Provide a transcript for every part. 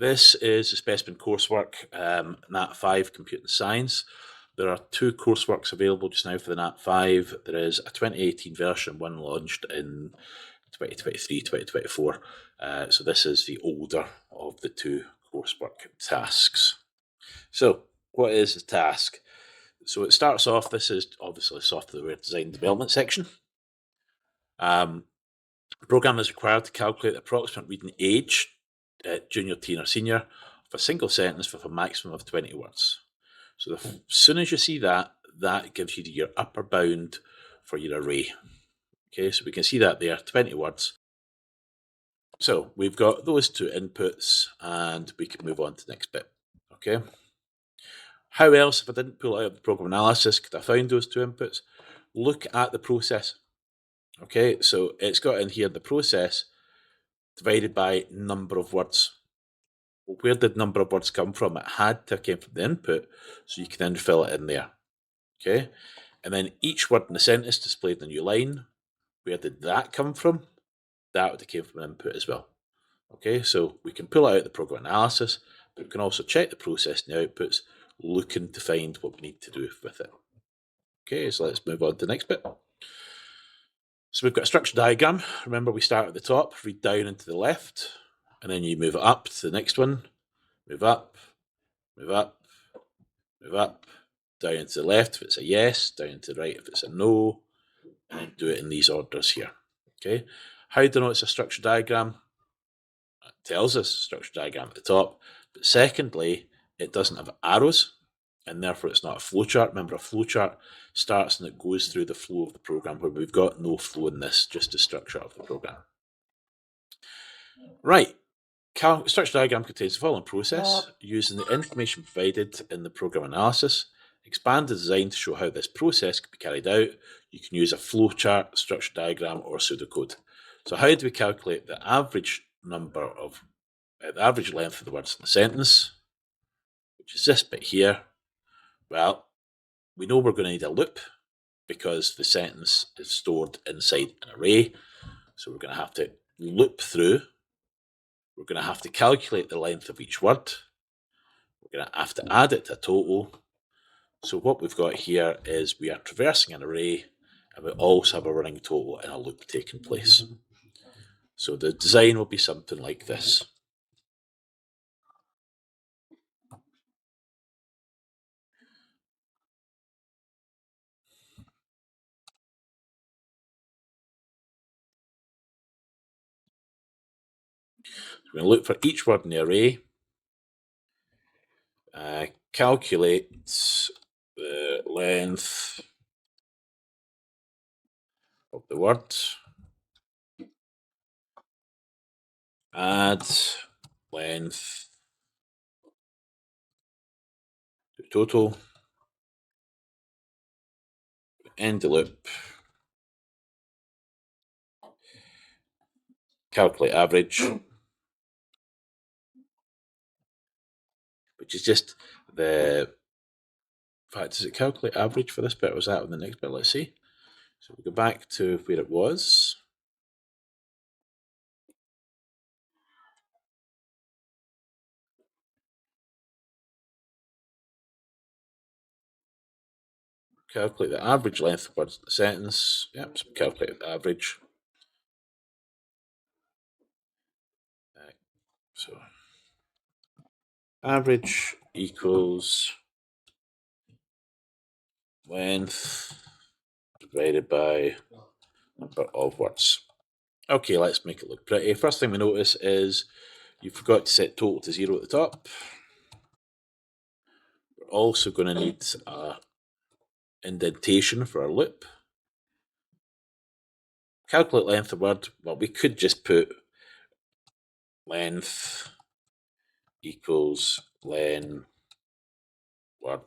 This is the Specimen Coursework, Nat 5 Computing Science. There are two courseworks available just now for the Nat 5. There is a 2018 version, one launched in 2023, 2024. So this is the older of the two coursework tasks. So what is the task? So it starts off, this is obviously the software design development section. The program is required to calculate the approximate reading age, junior, teen or senior, of a single sentence with a maximum of 20 words. So as soon as you see that, that gives you your upper bound for your array. Okay, so we can see that there, 20 words. So we've got those two inputs and we can move on to the next bit. Okay. How else, if I didn't pull out the program analysis, could I find those two inputs? Look at the process. Okay, so it's got in here the process divided by number of words. Well, where did number of words come from? It had to have come from the input, so you can then fill it in there. Okay, and then each word in the sentence displayed in a new line. Where did that come from? That would have came from an input as well. Okay, so we can pull out the program analysis, but we can also check the process and the outputs, looking to find what we need to do with it. Okay, so let's move on to the next bit. So we've got a structure diagram. Remember, we start at the top, read down and to the left, and then you move it up to the next one, move up, move up, move up, down to the left if it's a yes, down to the right if it's a no, and do it in these orders here. Okay, how do you know it's a structure diagram? It tells us structure diagram at the top, but secondly, it doesn't have arrows, and therefore it's not a flowchart. Remember, a flowchart starts and it goes through the flow of the program, where we've got no flow in this, just the structure of the program. Right, structure diagram contains the following process. Using the information provided in the program analysis, expand the design to show how this process can be carried out. You can use a flowchart, structure diagram, or pseudocode. So how do we calculate the average number of, the average length of the words in the sentence, which is this bit here? Well, we know we're going to need a loop because the sentence is stored inside an array. So we're going to have to loop through. We're going to have to calculate the length of each word. We're going to have to add it to a total. So what we've got here is we are traversing an array, and we also have a running total and a loop taking place. So the design will be something like this. We're going to look for each word in the array, calculate the length of the word, add length to total, end the loop, calculate average, which is just the, in fact, does it calculate average for this bit, or was that on the next bit? Let's see. So we go back to where it was. Calculate the average length of words in the sentence. Yep, so calculate the average. So average equals length divided by number of words. Okay, let's make it look pretty. First thing we notice is you forgot to set total to 0 at the top. We're also going to need a indentation for our loop. Calculate length of word. Well, we could just put length equals len word,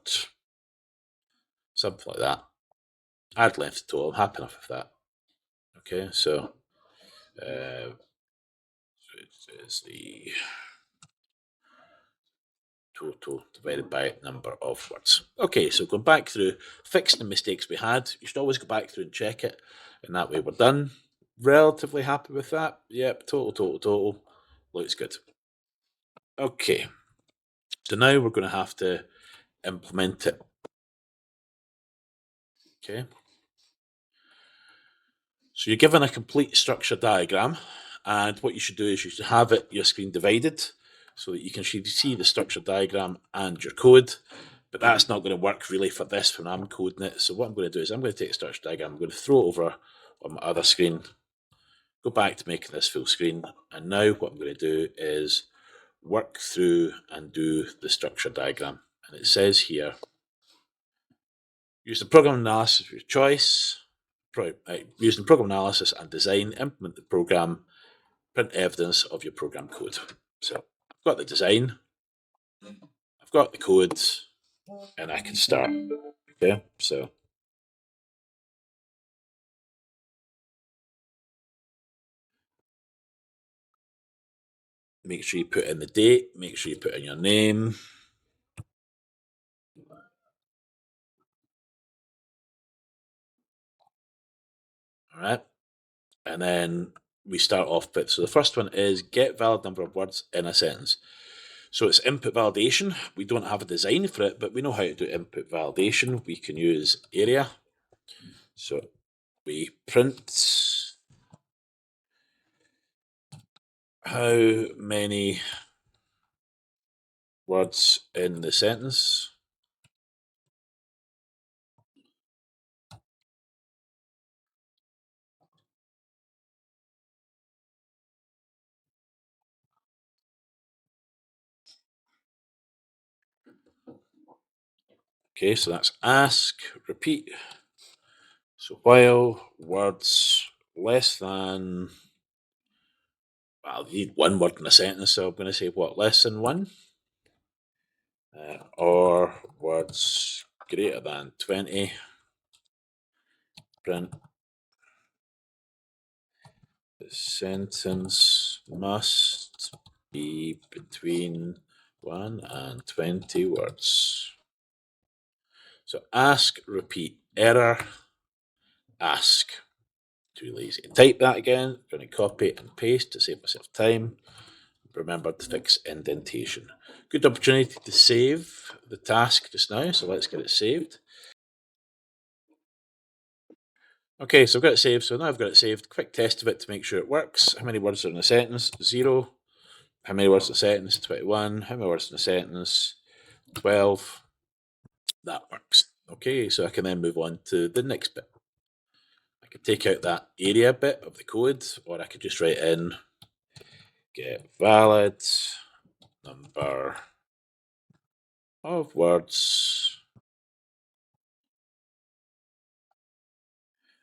something like that. Add length to total. I'm happy enough with that. Okay, so it is the total divided by number of words. Okay, so going back through, fixing the mistakes we had. You should always go back through and check it, and that way we're done. Relatively happy with that. Yep, total. Looks good. Okay, so now we're going to have to implement it. Okay, so you're given a complete structure diagram, and what you should do is you should have your screen divided so that you can see the structure diagram and your code. But that's not going to work really for this when I'm coding it. So what I'm going to do is I'm going to take a structure diagram, I'm going to throw it over on my other screen, go back to making this full screen, and now what I'm going to do is work through and do the structure diagram. And it says here, use the program analysis of your choice, using program analysis and design, implement the program, print evidence of your program code. So I've got the design, I've got the code, and I can start. Okay, so make sure you put in the date, make sure you put in your name. All right, and then we start off with, so the first one is get valid number of words in a sentence. So it's input validation. We don't have a design for it, but we know how to do input validation. We can use area. So we print how many words in the sentence. Okay, so that's ask, repeat. So while words less than, well, you need one word in a sentence, so I'm going to say what, less than one? Or words greater than 20, print the sentence must be between 1 and 20 words. So ask, repeat, error, ask. Too lazy to type that again. I'm going to copy and paste to save myself time. Remember to fix indentation. Good opportunity to save the task just now, so let's get it saved. Okay, so I've got it saved, so now I've got it saved. Quick test of it to make sure it works. How many words are in a sentence? 0. How many words in a sentence? 21. How many words in a sentence? 12. That works. Okay, so I can then move on to the next bit. I could take out that area bit of the code, or I could just write in get valid number of words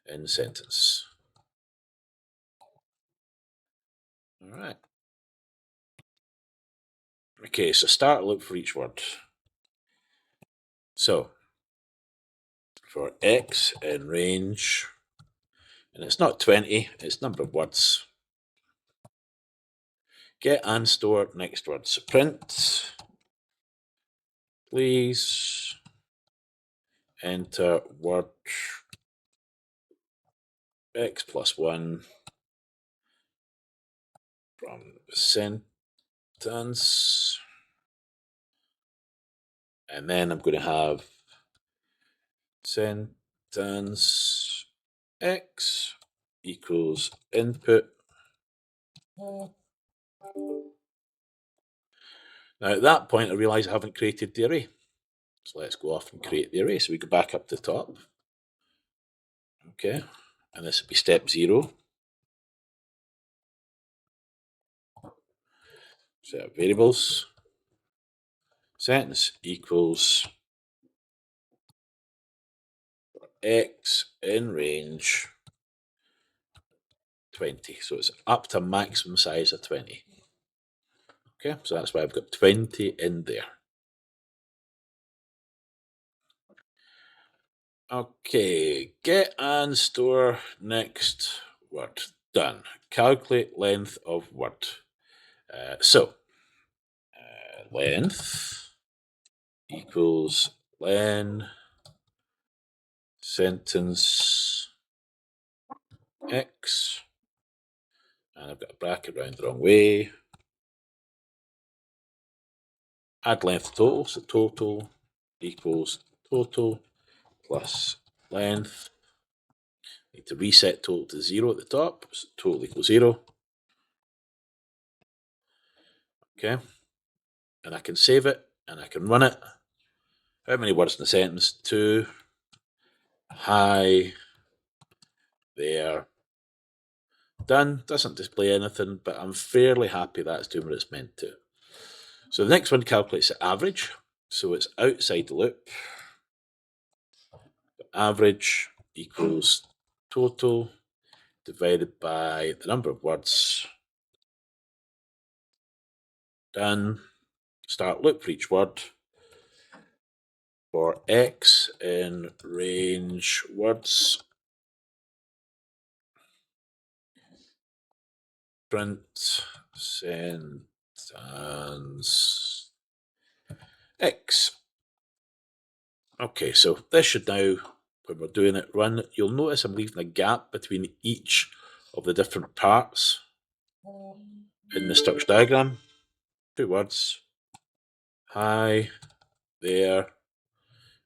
in sentence. All right. Okay, so start loop for each word. So for X in range, and it's not 20, it's number of words. Get and store next word. So print, please enter word X plus 1 from sentence. And then I'm going to have sentence X equals input. Now at that point I realise I haven't created the array. So let's go off and create the array. So we go back up to the top. Okay, and this will be step 0. Set variables. Sentence equals X in range 20. So it's up to maximum size of 20. Okay, so that's why I've got 20 in there. Okay, get and store next word. Done. Calculate length of word. Length equals len sentence X. And I've got a bracket round the wrong way. add length to total, so total equals total plus length. Need to reset total to 0 at the top, so total equals 0. Okay, and I can save it and I can run it. How many words in the sentence? 2. Hi there. Done. Doesn't display anything, but I'm fairly happy that's doing what it's meant to. So the next one calculates the average. So it's outside the loop. The average equals total divided by the number of words. Done. Start loop for each word. For X in range words, print sentence X. Okay, so this should now, when we're doing it, run. You'll notice I'm leaving a gap between each of the different parts in the structure diagram. 2 words. Hi there.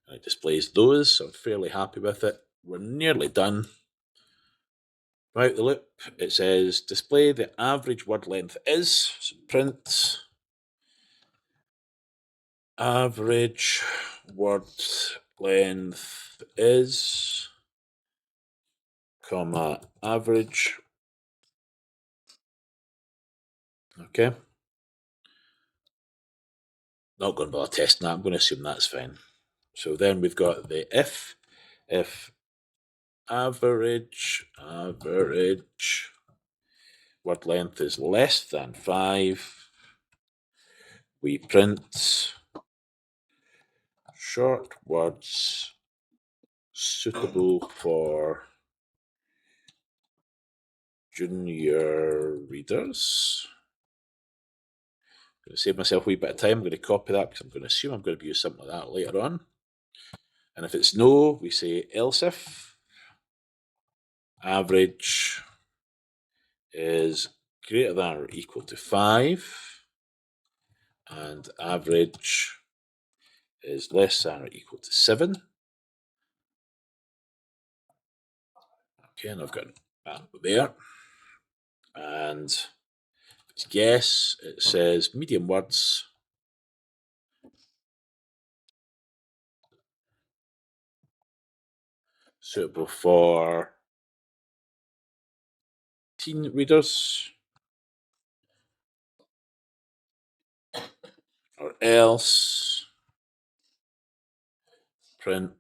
And it displays those, so I'm fairly happy with it. We're nearly done. Out the loop, it says display the average word length is. So print average word length is, comma, average. Okay. Not going to bother testing that. I'm going to assume that's fine. So then we've got the if average word length is less than 5, we print short words suitable for junior readers. I'm going to save myself a wee bit of time. I'm going to copy that because I'm going to assume I'm going to use something like that later on. And if it's no, we say else if average is greater than or equal to 5 and average is less than or equal to 7. Okay, and I've got that there. And it's yes, it says medium words suitable for teen readers, or else print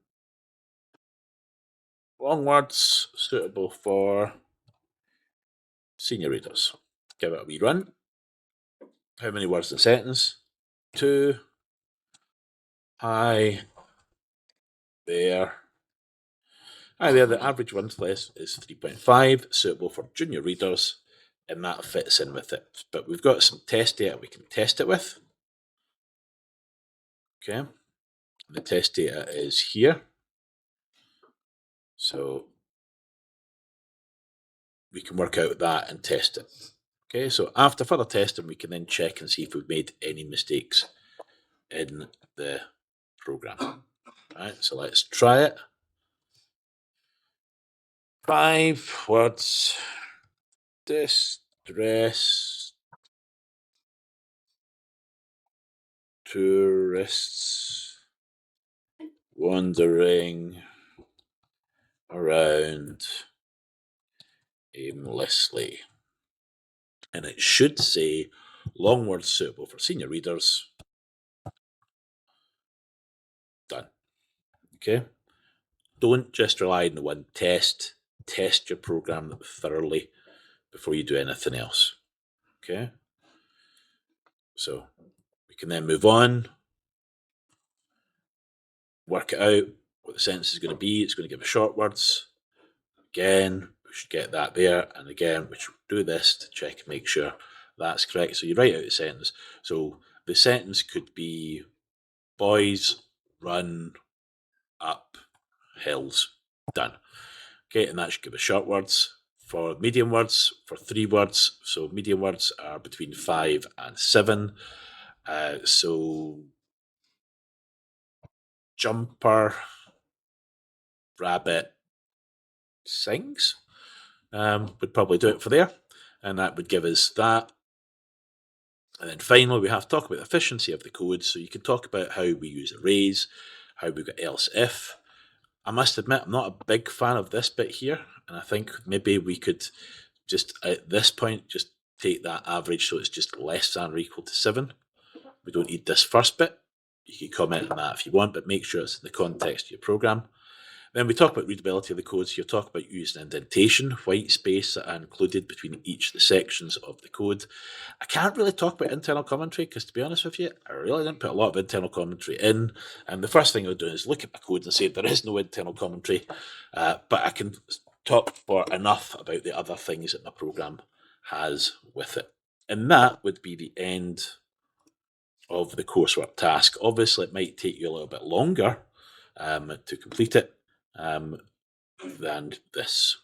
long words suitable for senior readers. Give it a wee run. How many words in a sentence? 2. Hi there. Hi there, the average run length is 3.5, suitable for junior readers, and that fits in with it. But we've got some test data we can test it with. Okay, the test data is here. So we can work out that and test it. Okay, so after further testing, we can then check and see if we've made any mistakes in the program. Right, so let's try it. 5 words. Distress. Tourists wandering around aimlessly. And it should say long words suitable for senior readers. Done. Okay. Don't just rely on the one test. Test your program thoroughly before you do anything else. Okay. So we can then move on, work it out what the sentence is going to be. It's going to give us short words. Again, we should get that there. And again, we should do this to check and make sure that's correct. So you write out the sentence. So the sentence could be boys run up hills. Done. Okay, and that should give us short words. For medium words, for 3 words, so medium words are between 5 and 7, So jumper, rabbit, sings would probably do it for there. And that would give us that. And then finally, we have to talk about the efficiency of the code. So you can talk about how we use arrays, how we've got else if. I must admit, I'm not a big fan of this bit here. And I think maybe we could just, at this point, just take that average so it's just less than or equal to 7. We don't need this first bit. You can comment on that if you want, but make sure it's in the context of your program. Then we talk about readability of the code. So you'll talk about using indentation, white space that are included between each of the sections of the code. I can't really talk about internal commentary because, to be honest with you, I really didn't put a lot of internal commentary in. And the first thing I'll do is look at my code and say there is no internal commentary, but I can talk for enough about the other things that my program has with it. And that would be the end of the coursework task. Obviously, it might take you a little bit longer to complete it than this.